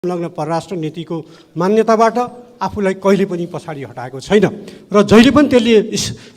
संलग्न परराष्ट्र नीतिको मान्यताबाट आफूलाई कहिले पनि पछाडि हटाएको छैन र जहिले पनि त्यसले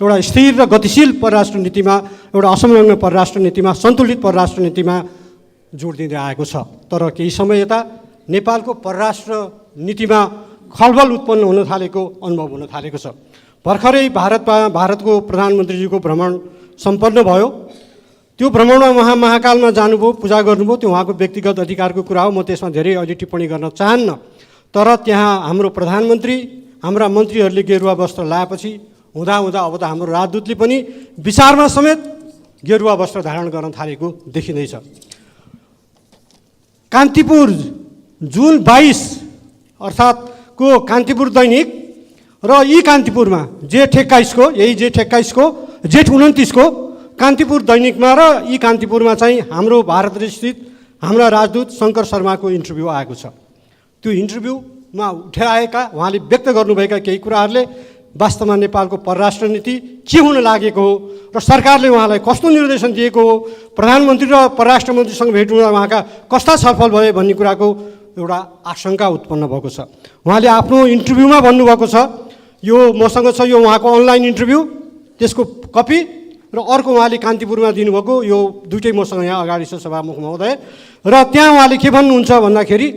एउटा स्थिर र गतिशील परराष्ट्र नीतिमा, एउटा असंलग्न परराष्ट्र नीतिमा, सन्तुलित परराष्ट्र नीतिमा जोड दिँदै आएको छ। तर केही समय यता नेपालको परराष्ट्र नीतिमा खलबल उत्पन्न हुन थालेको अनुभव हुन थालेको छ। भर्खरै भारतको प्रधानमन्त्रीजीको भ्रमण सम्पन्न भयो। त्यो भ्रमणमा महाकालमा जानुभयो, पूजा गर्नुभयो, त्यो उहाँको व्यक्तिगत अधिकारको कुरा हो, म त्यसमा धेरै अहिले टिप्पणी गर्न चाहन्न। तर त्यहाँ हाम्रो प्रधानमन्त्री, हाम्रा मन्त्रीहरूले गेरुवा वस्त्र लाएपछि हुँदा अब त हाम्रो राजदूतले पनि विचारमा समेत गेरुवा वस्त्र धारण गर्न थालेको देखिँदैछ। कान्तिपुर जुन 22 अर्थात् को कान्तिपुर दैनिक र यी कान्तिपुरमा जेठ 21 को, यही जेठ 21 को, जेठ 29 को कान्तिपुर दैनिकमा र यी कान्तिपुरमा चाहिँ हाम्रो भारत स्थित हाम्रा राजदूत शङ्कर शर्माको इन्टरभ्यू आएको छ। त्यो इन्टरभ्यूमा उठाएका, उहाँले व्यक्त गर्नुभएका केही कुराहरूले वास्तवमा नेपालको परराष्ट्र नीति के हुन लागेको हो र सरकारले उहाँलाई कस्तो निर्देशन दिएको हो, प्रधानमन्त्री र परराष्ट्र मन्त्रीसँग भेट हुँदा उहाँका कस्ता छलफल भए भन्ने कुराको एउटा आशंका उत्पन्न भएको छ। उहाँले आफ्नो इन्टरभ्यूमा भन्नुभएको छ, यो मसँग छ, यो उहाँको अनलाइन इन्टरभ्यू, त्यसको कपी, र अर्को उहाँले कान्तिपुरमा दिनुभएको, यो दुइटै मसँग यहाँ अगाडि छ सभामुख महोदय। र त्यहाँ उहाँले के भन्नुहुन्छ भन्दाखेरि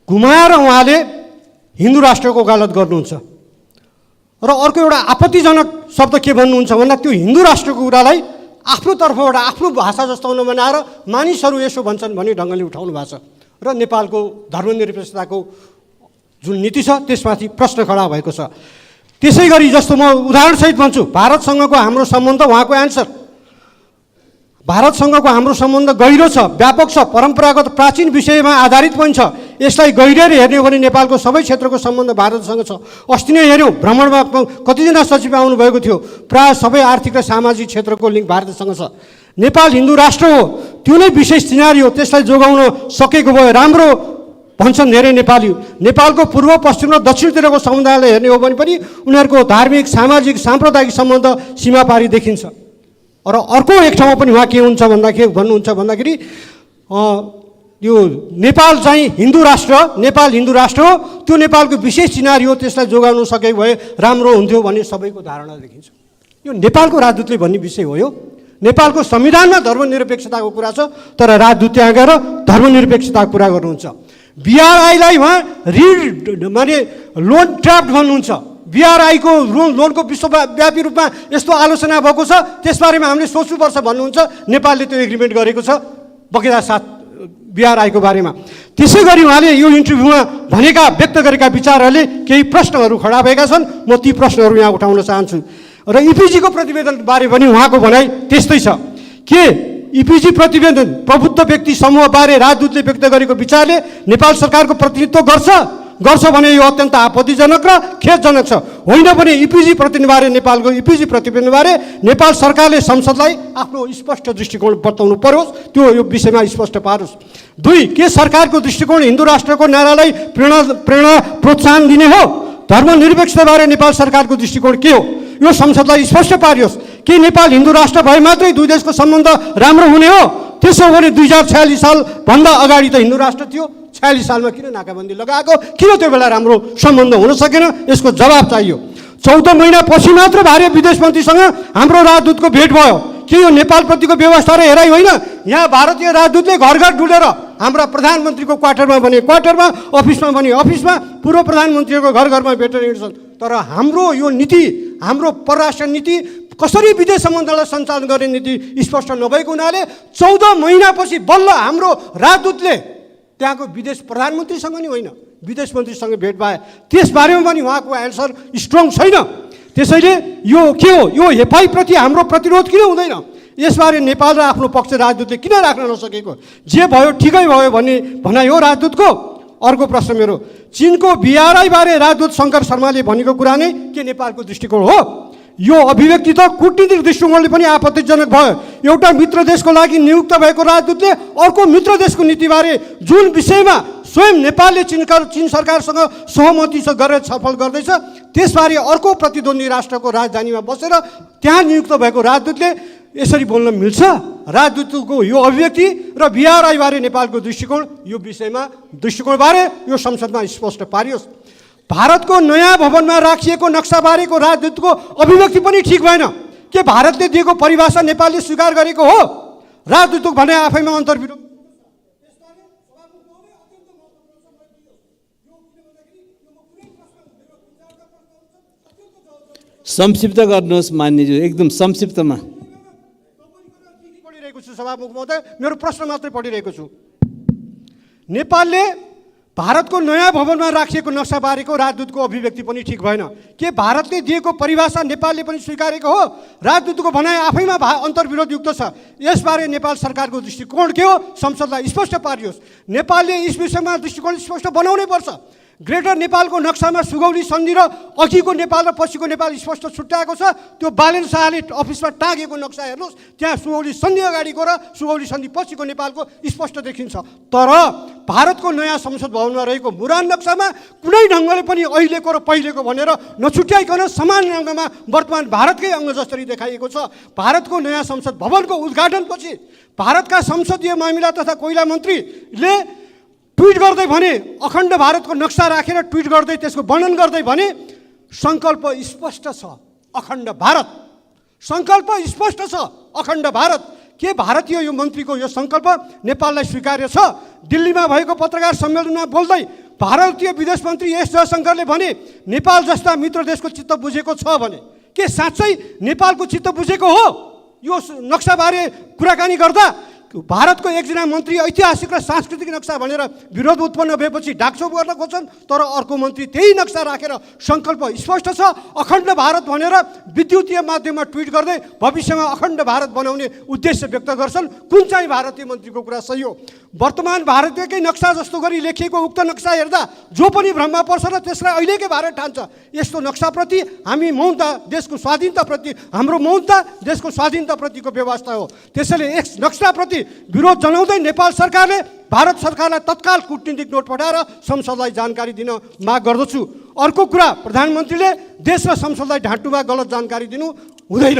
घुमाएर उहाँले हिन्दू राष्ट्रको वकालत गर्नुहुन्छ र अर्को एउटा आपत्तिजनक शब्द के भन्नुहुन्छ भन्दा त्यो हिन्दू राष्ट्रको कुरालाई आफ्नो तर्फबाट आफ्नो भाषा जस्तो बनाएर मानिसहरू यसो भन्छन् भन्ने ढङ्गले उठाउनु भएको छ र नेपालको धर्मनिरपेक्षताको जुन नीति छ त्यसमाथि प्रश्न खडा भएको छ। त्यसै गरी जस्तो म उदाहरणसहित भन्छु, भारतसँगको हाम्रो सम्बन्ध, उहाँको एन्सर, भारतसँगको हाम्रो सम्बन्ध गहिरो छ, व्यापक छ, परम्परागत प्राचीन विषयमा आधारित पनि छ। यसलाई गहिरेर हेर्ने हो भने नेपालको सबै क्षेत्रको सम्बन्ध भारतसँग छ। अस्ति नै हेऱ्यौँ, भ्रमणमा कतिजना सचिव आउनुभएको थियो, प्रायः सबै आर्थिक र सामाजिक क्षेत्रको लिङ्क भारतसँग छ। नेपाल हिन्दू राष्ट्र हो, त्यो नै विशेष चिनारी हो, त्यसलाई जोगाउन सकेको भयो राम्रो भन्छन् धेरै नेपाली। नेपालको पूर्व, पश्चिम र दक्षिणतिरको समुदायलाई हेर्ने हो भने पनि उनीहरूको धार्मिक, सामाजिक, साम्प्रदायिक सम्बन्ध सीमा पारी देखिन्छ। र अर्को एक ठाउँमा पनि उहाँ के हुन्छ भन्नुहुन्छ भन्दाखेरि यो नेपाल चाहिँ हिन्दू राष्ट्र, नेपाल हिन्दू राष्ट्र हो, त्यो नेपालको विशेष चिनारी हो, त्यसलाई जोगाउन सके भए राम्रो हुन्थ्यो भन्ने सबैको धारणा देखिन्छ। यो नेपालको राजदूतले भन्ने विषय हो। यो नेपालको संविधानमा धर्मनिरपेक्षताको कुरा छ, तर राजदूत त्यहाँ गएर धर्मनिरपेक्षताको कुरा गर्नुहुन्छ। बीआरआईलाई उहाँ माने लोन ट्र्याप्ड भन्नुहुन्छ। बीआरआईको लोनको विश्वव्यापी रूपमा यस्तो आलोचना भएको छ, त्यसबारेमा हामीले सोच्नुपर्छ भन्नुहुन्छ। नेपालले त्यो एग्रिमेन्ट गरेको छ बगैँचा साथ बीआरआईको बारेमा। त्यसै गरी उहाँले यो इन्टरभ्यूमा भनेका, व्यक्त गरेका विचारहरूले केही प्रश्नहरू खडा भएका छन्। म ती प्रश्नहरू यहाँ उठाउन चाहन्छु। र इपिजीको प्रतिवेदनबारे पनि उहाँको भनाइ त्यस्तै छ के इपिजी प्रतिवेदन प्रबुद्ध व्यक्ति समूहबारे राजदूतले व्यक्त गरेको विचारले नेपाल सरकारको प्रतिनिधित्व गर्छ भने यो अत्यन्त आपत्तिजनक र खेदजनक छ। होइन भने इपिजी प्रतिवेदनबारे, नेपालको इपिजी प्रतिवेदनबारे नेपाल सरकारले संसदलाई आफ्नो स्पष्ट दृष्टिकोण बताउनु परोस्, त्यो यो विषयमा स्पष्ट पारोस्। 2, के सरकारको दृष्टिकोण हिन्दू राष्ट्रको नारालाई प्रेरणा प्रोत्साहन दिने हो? धर्मनिरपेक्षताबारे नेपाल सरकारको दृष्टिकोण के हो? यो संसदलाई स्पष्ट पारियोस्। के नेपाल हिन्दू राष्ट्र भए मात्रै दुई देशको सम्बन्ध राम्रो हुने हो? त्यसो भने 2046 सालभन्दा अगाडि त हिन्दू राष्ट्र थियो, 46 सालमा किन नाकाबन्दी लगाएको, किन त्यो बेला राम्रो सम्बन्ध हुन सकेन? यसको जवाब चाहियो। 14 महिनापछि मात्र भारतीय विदेश मन्त्रीसँग हाम्रो राजदूतको भेट भयो। के यो नेपालप्रतिको व्यवस्था र हेराइ होइन? यहाँ भारतीय राजदूतले घर घर डुलेर हाम्रा प्रधानमन्त्रीको क्वार्टरमा भने क्वार्टरमा, अफिसमा भने अफिसमा, पूर्व प्रधानमन्त्रीको घर घरमा भेटेर हिँड्छन्। तर हाम्रो यो नीति, हाम्रो परराष्ट्र नीति, कसरी विदेश सम्बन्धलाई सञ्चालन गर्ने नीति स्पष्ट नभएको हुनाले 14 महिनापछि बल्ल हाम्रो राजदूतले त्यहाँको विदेश प्रधानमन्त्रीसँग नि होइन, विदेश मन्त्रीसँग भेट भए। त्यसबारेमा पनि उहाँको एन्सर स्ट्रङ छैन। त्यसैले यो के हो? यो हेपाइप्रति हाम्रो प्रतिरोध किन हुँदैन? यसबारे नेपाल र आफ्नो पक्ष राजदूतले किन राख्न नसकेको? जे भयो ठिकै भयो भन्ने भनाइ हो राजदूतको। अर्को प्रश्न मेरो, चीनको बीआरआई बारे राजदूत शङ्कर शर्माले भनेको कुरा नै के नेपालको दृष्टिकोण हो? यो अभिव्यक्ति त कूटनीतिक दृष्टिकोणले पनि आपत्तिजनक भयो। एउटा मित्र देशको लागि नियुक्त भएको राजदूतले अर्को मित्र देशको नीतिबारे जुन विषयमा स्वयं नेपालले चीन सरकारसँग सहमति गरेर छलफल गर्दैछ, त्यसबारे अर्को प्रतिद्वन्दी राष्ट्रको राजधानीमा बसेर त्यहाँ नियुक्त भएको राजदूतले यसरी बोल्न मिल्छ? राजदूतको यो अभिव्यक्ति र बिआरआईबारे नेपालको दृष्टिकोण, यो विषयमा दृष्टिकोणबारे यो संसदमा स्पष्ट पारियोस्। भारतको नयाँ भवनमा राखिएको नक्साबारेको राजदूतको अभिव्यक्ति पनि ठिक भएन। के भारतले दिएको परिभाषा नेपालले स्वीकार गरेको हो? राजदूतको भने आफैमा अन्तर्विरोध। संक्षिप्त गर्नुहोस् मान्यज्यू, एकदम संक्षिप्तमा। पढिरहेको छु सभामुख महोदय, मेरो प्रश्न मात्रै पढिरहेको छु। नेपालले भारतको नयाँ भवनमा राखिएको नक्साबारेको राजदूतको अभिव्यक्ति पनि ठिक भएन। के भारतले दिएको परिभाषा नेपालले पनि स्वीकारेको हो? राजदूतको भनाइ आफैमा अन्तर्विरोधयुक्त छ। यसबारे नेपाल सरकारको दृष्टिकोण के हो? संसदलाई स्पष्ट पारियोस्। नेपालले यस विषयमा दृष्टिकोण स्पष्ट बनाउनै पर्छ। ग्रेटर नेपालको नक्सामा सुगौली सन्धि र अघिको नेपाल र पछिको नेपाल स्पष्ट छुट्याएको छ। त्यो बालेन शाहले अफिसमा टाँगेको नक्सा हेर्नुहोस्, त्यहाँ सुगौली सन्धि अगाडिको र सुगौली सन्धि पछिको नेपालको स्पष्ट देखिन्छ। तर भारतको नयाँ संसद भवनमा रहेको मुरान नक्सामा कुनै ढङ्गले पनि अहिलेको र पहिलेको भनेर नछुट्याइकन समान रङमा वर्तमान भारतकै अङ्ग जसरी देखाइएको छ। भारतको नयाँ संसद भवनको उद्घाटनपछि भारतका संसदीय मामिला तथा कोइला मन्त्रीले ट्विट गर्दै भने, अखण्ड भारतको नक्सा राखेर ट्विट गर्दै त्यसको वर्णन गर्दै भने, सङ्कल्प स्पष्ट छ अखण्ड भारत। सङ्कल्प स्पष्ट छ अखण्ड भारत। के भारतीय यो मन्त्रीको यो सङ्कल्प नेपाललाई स्वीकार्य छ? दिल्लीमा भएको पत्रकार सम्मेलनमा बोल्दै भारतीय विदेश मन्त्री एस जयशङ्करले भने, नेपाल जस्ता मित्र देशको चित्त बुझेको छ भने। के साँच्चै नेपालको चित्त बुझेको हो यो नक्साबारे कुराकानी गर्दा? भारतको एकजना मन्त्री ऐतिहासिक र सांस्कृतिक नक्सा भनेर विरोध उत्पन्न भएपछि ढाकछोप गर्न खोज्छन्, तर अर्को मन्त्री त्यही नक्सा राखेर सङ्कल्प स्पष्ट छ अखण्ड भारत भनेर विद्युतीय माध्यममा ट्विट गर्दै भविष्यमा अखण्ड भारत बनाउने उद्देश्य व्यक्त गर्छन्। कुन चाहिँ भारतीय मन्त्रीको कुरा सही हो? वर्तमान भारतीयकै नक्सा जस्तो गरी लेखिएको उक्त नक्सा हेर्दा जो पनि भ्रममा पर्छ र त्यसलाई अहिलेकै भारत ठान्छ। यस्तो नक्साप्रति हामी मौनता, देशको स्वाधीनताप्रति हाम्रो मौनता देशको स्वाधीनताप्रतिको व्यवस्था हो। त्यसैले यस नक्साप्रति विरोध जनाउँदै नेपाल सरकारले भारत सरकारलाई तत्काल कूटनीतिक नोट पठाएर संसदलाई जानकारी दिन माग गर्दछु। अर्को कुरा, प्रधानमन्त्रीले देश र संसदलाई ढाँट्नुमा गलत जानकारी दिनु हुँदैन।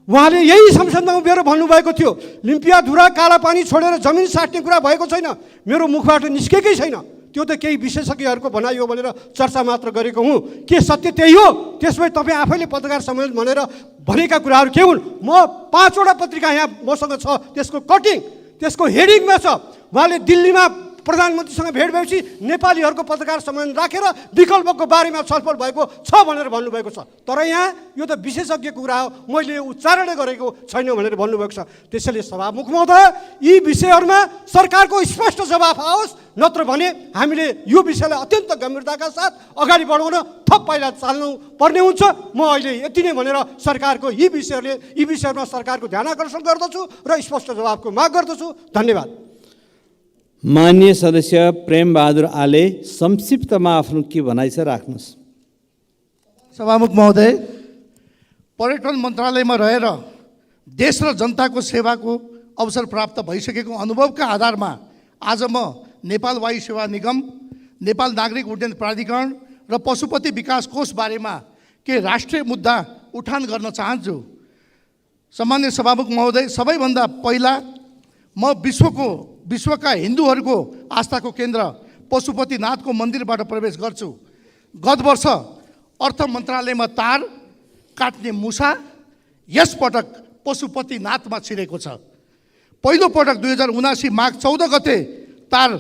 उहाँले यही संसदमा उभिएर भन्नुभएको थियो, लिम्पियाधुरा कालापानी छोडेर जमिन साट्ने कुरा भएको छैन, मेरो मुखबाट निस्केकै छैन। त्यो त केही विशेषज्ञहरूको भनाइ हो भनेर चर्चा मात्र गरेको हुँ। के सत्य त्यही हो? त्यसपछि तपाईँ आफैले पत्रकार सम्मेलन भनेर भनेका कुराहरू के हुन्? म 5 वटा पत्रिका यहाँ मसँग छ, त्यसको कटिङ त्यसको हेडिङमा छ। उहाँले दिल्लीमा प्रधानमन्त्रीसँग भेट भएपछि नेपालीहरूको पत्रकार सम्मेलन राखेर विकल्पको बारेमा छलफल भएको छ भनेर भन्नुभएको छ। तर यहाँ यो त विशेषज्ञको कुरा हो, मैले उच्चारणै गरेको छैन भनेर भन्नुभएको छ। त्यसैले सभामुख महोदय, यी विषयहरूमा सरकारको स्पष्ट जवाफ आओस्, नत्र भने हामीले यो विषयलाई अत्यन्त गम्भीरताका साथ अगाडि बढाउन थप पाइला चाल्नु पर्ने हुन्छ। म अहिले यति नै भनेर सरकारको यी विषयहरूमा सरकारको ध्यान आकर्षण गर्दछु र स्पष्ट जवाफको माग गर्दछु। धन्यवाद। माननीय सदस्य प्रेम बहादुर आले, संक्षिप्तमा आफ्नो के भनाइ छ राख्नुहोस्। सभामुख महोदय, पर्यटन मन्त्रालयमा रहेर देश र जनताको सेवाको अवसर प्राप्त भइसकेको अनुभवका आधारमा आज म नेपाल वायु सेवा निगम, नेपाल नागरिक उड्डयन प्राधिकरण र पशुपति विकास कोष बारेमा के राष्ट्रिय मुद्दा उठान गर्न चाहन्छु। सम्मान्य सभामुख महोदय, सबैभन्दा पहिला म विश्वका हिन्दूहरूको आस्थाको केन्द्र पशुपतिनाथको मन्दिरबाट प्रवेश गर्छु। गत वर्ष अर्थ मन्त्रालयमा तार काट्ने मुसा यसपटक पशुपतिनाथमा छिरेको छ। पहिलो पटक 2079 माघ 14 गते तार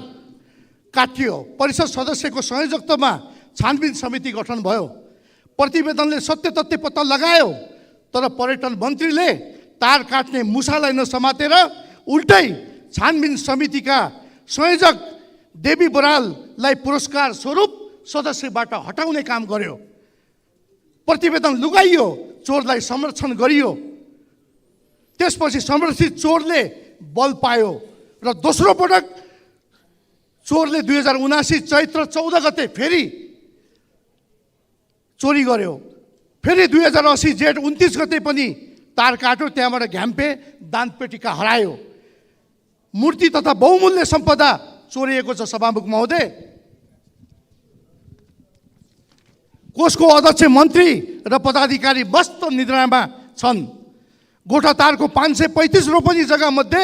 काटियो। परिषद सदस्यको संयोजकत्वमा छानबिन समिति गठन भयो। प्रतिवेदनले सत्य तथ्य पत्ता लगायो, तर पर्यटन मन्त्रीले तार काट्ने मुसालाई नसमातेर उल्टै छानबिन समितिका संयोजक देवी बराललाई पुरस्कार स्वरूप सदस्यबाट हटाउने काम गर्यो। प्रतिवेदन लुगाइयो, चोरलाई संरक्षण गरियो। त्यसपछि संरक्षित चोरले बल पायो र दोस्रो पटक चोरले 2079 चैत्र 14 गते फेरि चोरी गर्यो। फेरि 2080 जेठ 29 गते पनि तार काट्यो, त्यहाँबाट घ्याम्पे दानपेटिका हरायो। मूर्ति तथा बहुमूल्य सम्पदा चोरिएको छ। सभामुख महोदय, कोषको अध्यक्ष मन्त्री र पदाधिकारी मस्त निद्रामा छन्। गोठातारको 535 रोपनी जग्गामध्ये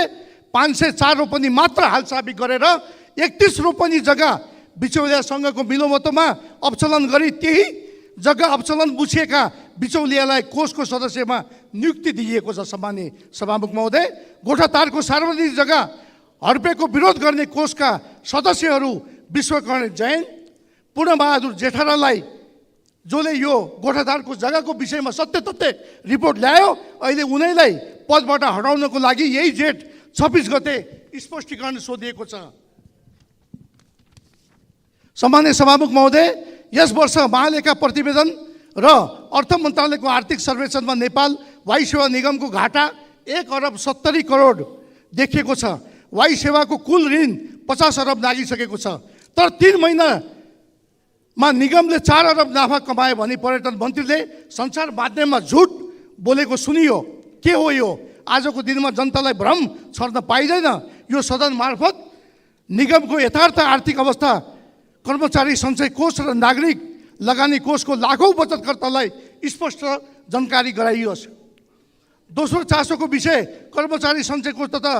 504 रोपनी मात्र हालसाबी गरेर 31 रोपनी जग्गा बिचौलिया सङ्घको मिलोमतोमा अवचलन गरी त्यही जग्गा अवचलन बुझिएका बिचौलियालाई कोषको सदस्यमा नियुक्ति दिइएको छ। सम्माननीय सभामुख महोदय, गोठातारको सार्वजनिक जग्गा हडपेको विरोध गर्ने कोषका सदस्यहरू विश्वकर्ण जैन, पूर्णबहादुर जेठारालाई, जसले यो गोठातारको जग्गाको विषयमा सत्य तथ्य रिपोर्ट ल्यायो, अहिले उनैलाई पदबाट हटाउनको लागि यही जेठ 26 गते स्पष्टीकरण सोधिएको छ। सम्माननीय सभामुख महोदय, यस वर्ष महालेखा प्रतिवेदन र अर्थ मन्त्रालयको आर्थिक सर्वेक्षणमा नेपाल वायु सेवा निगमको घाटा 1 अरब 70 करोड देखिएको छ। वायु सेवाको कुल ऋण 50 अरब नागिसकेको छ। तर 3 महिनामा निगमले 4 अरब नाफा कमायो भने पर्यटन मन्त्रीले सञ्चार माध्यममा झुट बोलेको सुनियो। के हो यो? आजको दिनमा जनतालाई भ्रम छर्न पाइँदैन। यो सदन मार्फत निगमको यथार्थ आर्थिक अवस्था, कर्मचारी सञ्चय कोष र नागरिक लगानी कोषको लाखौँ बचतकर्तालाई स्पष्ट जानकारी गराइयोस्। दोस्रो चासोको विषय, कर्मचारी सञ्चय कोष तथा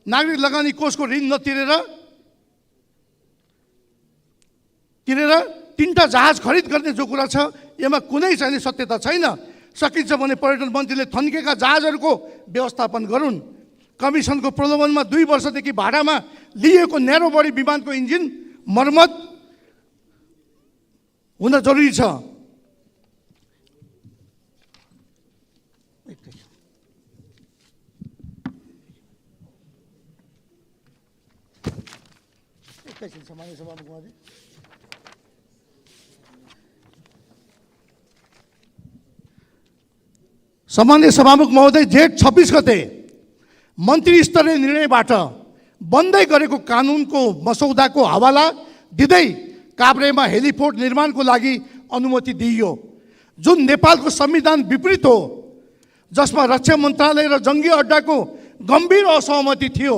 नागरिक लगानी कोषको ऋण नतिरेर 3टा जहाज खरिद गर्ने जो कुरा छ, यसमा कुनै चाहिँ सत्यता छैन। सकिन्छ भने पर्यटन मन्त्रीले थन्केका जहाजहरूको व्यवस्थापन गरून्। कमिसनको प्रलोभनमा 2 वर्षदेखि भाडामा लिएको न्यारो बडी विमानको इन्जिन मर्मत हुन जरुरी छ। सम्माननीय सभामुख महोदय, जेठ 26 गते मन्त्री स्तरीय निर्णयबाट बन्दै गरेको कानुनको मसौदाको हवाला दिँदै काभ्रेमा हेलिपोर्ट निर्माणको लागि अनुमति दिइयो, जुन नेपालको संविधान विपरीत हो, जसमा रक्षा मन्त्रालय र जङ्गी अड्डाको गम्भीर असहमति थियो।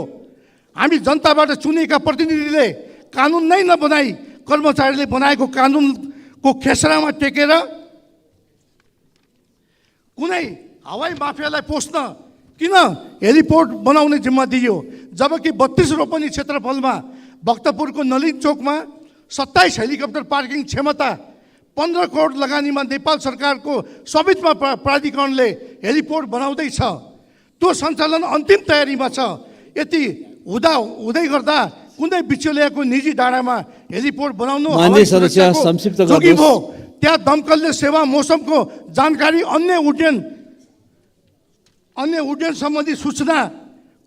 हामी जनताबाट चुनेका प्रतिनिधिले कानुन नै नबनाई कर्मचारीले बनाएको कानुनको खेसरामा टेकेर कुनै हवाई माफियालाई पोस्न किन हेलिपोर्ट बनाउने जिम्मा दियो? जबकि 32 रोपनी क्षेत्रफलमा भक्तपुरको नलिन चोकमा 27 हेलिकप्टर पार्किङ क्षमता, 15 करोड लगानीमा नेपाल सरकारको स्वामित्वमा प्राधिकरणले हेलिपोर्ट बनाउँदैछ। त्यो सञ्चालन अन्तिम तयारीमा छ। यति हुँदै गर्दा कुनै बिचौलियाको निजी डाँडामा हेलिपोर्ट बनाउनु हो। त्यहाँ दमकलले सेवा मौसमको जानकारी, अन्य उड्डयन सम्बन्धी सूचना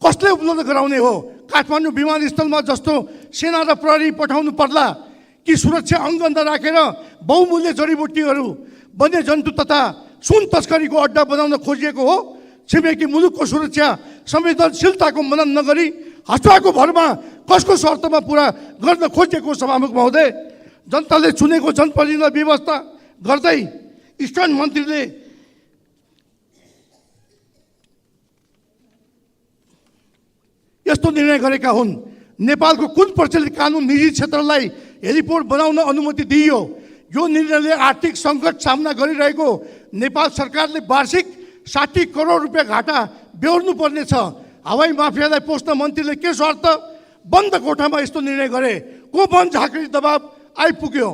कसले उपलब्ध गराउने हो? काठमाडौँ विमानस्थलमा जस्तो सेना र प्रहरी पठाउनु पर्ला कि सुरक्षा अङ्गन्द राखेर बहुमूल्य जडीबुटीहरू, वन्यजन्तु तथा सुन तस्करीको अड्डा बनाउन खोजिएको हो? छिमेकी मुलुकको सुरक्षा संवेदनशीलताको मनन नगरी हस्ताको भरमा कसको शर्तमा पुरा गर्न खोजिएको? सभामुख महोदय, जनताले चुनेको जनप्रतिनिधिलाई व्यवस्था गर्दै इस्टर्न मन्त्रीले यस्तो निर्णय गरेका हुन्। नेपालको कुन प्रचलित कानुन निजी क्षेत्रलाई हेलिपोर्ट बनाउन अनुमति दिइयो? यो निर्णयले आर्थिक सङ्कट सामना गरिरहेको नेपाल सरकारले वार्षिक 60 करोड रुपियाँ घाटा बेहोर्नु पर्नेछ। हवाई माफियालाई पोस्न मन्त्रीले के स्वार्थ? बन्द कोठामा यस्तो निर्णय गरे। को वन झाँक्री दबाब आइपुग्यो?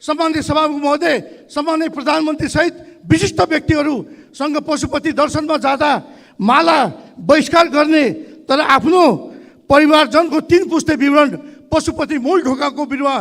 सम्माननीय सभामुख महोदय, सम्माननीय प्रधानमन्त्री सहित विशिष्ट व्यक्तिहरूसँग पशुपति दर्शनमा जाँदा माला बहिष्कार गर्ने, तर आफ्नो परिवारजनको 3 पुस्ते विवरण पशुपति मूल ढोकाको बिरुवा